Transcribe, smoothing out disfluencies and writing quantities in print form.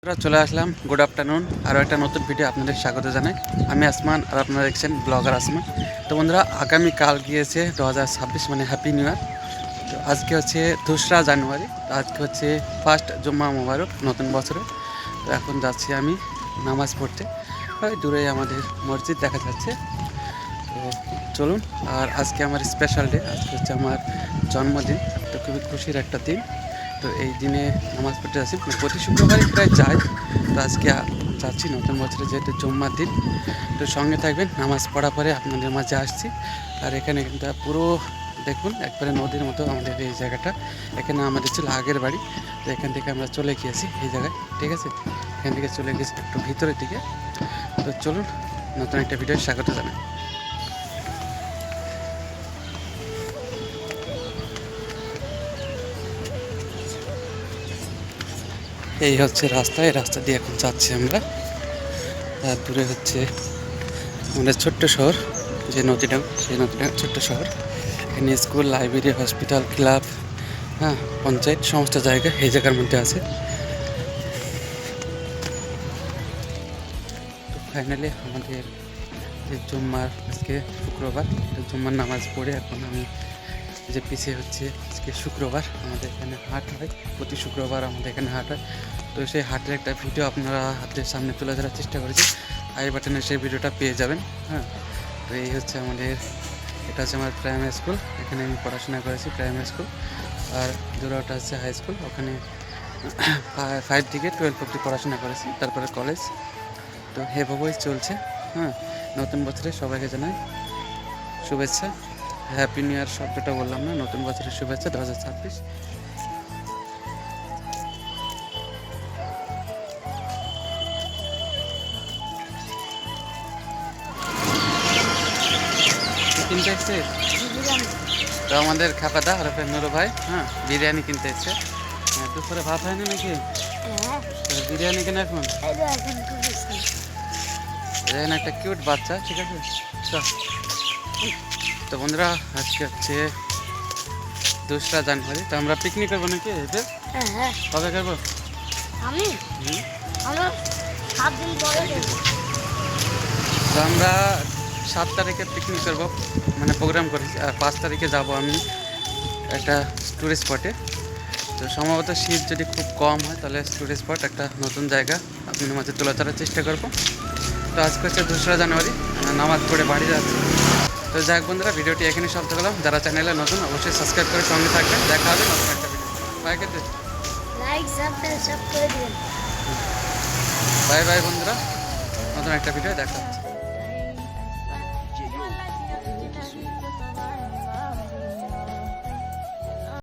চলে আসলাম। Good afternoon. আরও একটা নতুন ভিডিও আপনাদের স্বাগত জানাই। আমি আসমান আর আপনারা দেখছেন ব্লগার আসমান। তো বন্ধুরা, আগামীকাল গিয়েছে 2026, মানে হ্যাপি নিউ ইয়ার। তো আজকে হচ্ছে 2রা জানুয়ারি। তো আজকে হচ্ছে ফার্স্ট জুম্মা মোবারক নতুন বছরে। তো এখন যাচ্ছি আমি নামাজ পড়তে। ওই দূরে আমাদের মসজিদ দেখা যাচ্ছে। তো চলুন। আর আজকে আমার স্পেশাল ডে, আজকে হচ্ছে আমার জন্মদিন। তো খুবই খুশির একটা দিন। তো এই দিনে নামাজ পড়তে যাচ্ছি, প্রতি শুক্রবারই প্রায় যাই। তো আজকে যাচ্ছি নতুন বছরে, যেহেতু জুম্মার দিন। তো সঙ্গে থাকবেন, নামাজ পড়া পরে আপনাদের মাঝে আসছি। আর এখানে কিন্তু পুরো দেখুন, একবারে নদীর মতো আমাদের এই জায়গাটা। এখানে আমাদের ছিল আগের বাড়ি। তো এখান থেকে আমরা চলে গিয়েছি এই জায়গায়, ঠিক আছে। এখান থেকে চলে গেছি একটু ভিতরের দিকে। তো চলুন, নতুন একটা ভিডিও স্বাগত জানাই। এই হচ্ছে রাস্তা, এই রাস্তা দিয়ে এখন যাচ্ছি আমরা। আর দূরে হচ্ছে আমাদের ছোট্ট শহর, যে নদীটা, সেই নদীটা ছোট্ট শহর। এখানে স্কুল, লাইব্রেরি, হসপিটাল, ক্লাব, হ্যাঁ, পঞ্চায়েত, সমস্ত জায়গা এই জায়গার মধ্যে আছে। তো ফাইনালি আমাদের যে জুম্মার, আজকে শুক্রবার, তো জুম্মার নামাজ পড়ে এখন আমি যে পিছিয়ে হচ্ছে, আজকে শুক্রবার আমাদের এখানে হাট হয়। প্রতি শুক্রবার আমাদের এখানে হাট হয়। তো সেই হাটের একটা ভিডিও আপনারা হাতের সামনে তুলে ধরার চেষ্টা করেছি। আই বাটনে সেই ভিডিওটা পেয়ে যাবেন। হ্যাঁ, তো এই হচ্ছে আমাদের, এটা হচ্ছে আমার প্রাইমারি স্কুল। এখানে আমি পড়াশোনা করেছি, প্রাইমারি স্কুল। আর দূরটা হচ্ছে হাই স্কুল, ওখানে 5 থেকে 12 অবধি পড়াশোনা করেছি, তারপরে কলেজ। তো এভাবেই চলছে। হ্যাঁ, নতুন বছরে সবাইকে জানাই শুভেচ্ছা। হ্যাপি নিউ ইয়ার শব্দটা বললাম না, নতুন বছরের শুভেচ্ছা 2026। কিনতে এসছে তো আমাদের খাপাদা হরফের নুরু ভাই, হ্যাঁ, বিরিয়ানি কিনতে এসছে। হ্যাঁ, দুপুরে ভাত হয় না নাকি? তো বিরিয়ানি কিনে এখন এখানে একটা কিউট বাচ্চা, ঠিক আছে। চল। তো বন্ধুরা, আজকে হচ্ছে 2রা জানুয়ারি। তো আমরা পিকনিক করবো নাকি এদের? কবে করবো? আমি আমরা 7 দিন পরে করব। তো আমরা 7 তারিখে পিকনিক করবো, মানে প্রোগ্রাম করেছি। আর 5 তারিখে যাব আমি একটা টুরিস্ট স্পটে। তো সম্ভবত শীত যদি খুব কম হয়, তাহলে টুরিস্ট স্পট একটা নতুন জায়গা আপনাদের মাঝে তুলে ধরার চেষ্টা করবো। তো আজকে হচ্ছে 2রা জানুয়ারি, নামাজ পড়ে বাড়ি যাচ্ছি। তো যাক বন্ধুরা, ভিডিওটি এখানে সমাপ্ত করলাম। যারা চ্যানেলে নতুন, অবশ্যই সাবস্ক্রাইব করে সঙ্গে থাকবেন। দেখা হবে নতুন একটা ভিডিও। বাই কেটে, লাইক সাবস্ক্রাইব করে দিবেন। বাই বাই বন্ধুরা, নতুন একটা ভিডিও দেখা হচ্ছে।